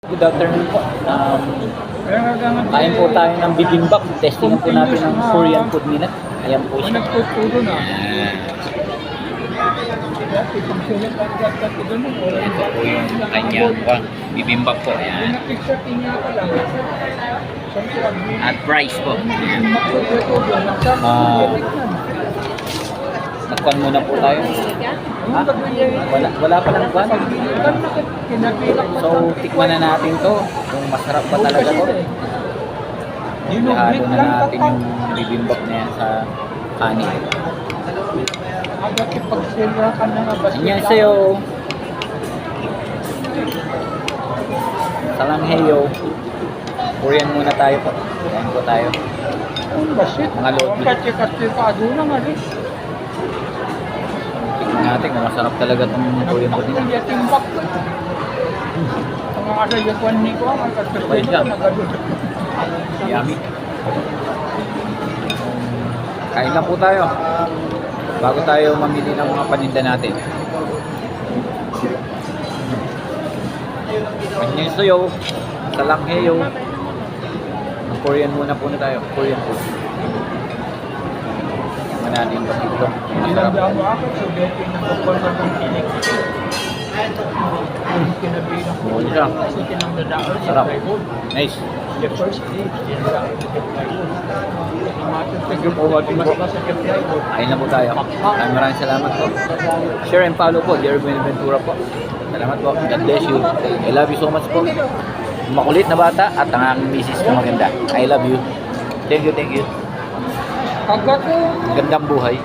Good afternoon po. Kain po tayo ng bibimbap. Testing po natin ng Korean food minute. Ayan po siya. Nagtuturo na. Ayan. Ayan po yung kanyang bibimbap po. Ayan. At price po. Ayan. Nagkuhan muna po tayo. Ha? Wala pa lang kwan. So, tikman na natin to. Kung masarap ba talaga to. Ihalo na natin yung bibimbap na yan sa kanin. Anyan sa'yo. Salangheyo. Korean muna tayo po. Ayan po tayo. Mga load. Tingnan natin kung masarap talaga itong Korean food nila. Yummy. Kain lang po tayo bago tayo mamili ng mga paninda natin. Anyan sa'yo. Salangheyo. Korean muna po na tayo. Korean food. Natin yung pasito. Masarap. Buwan siya. Sarap. Nice. Ayun na po tayo. Maraming salamat po. Share and follow po. Dear Buenaventura po. Salamat po. God bless you. I love you so much po. Makulit na bata at ang aking misis na maganda. I love you. Thank you, thank you. Gandang buhay.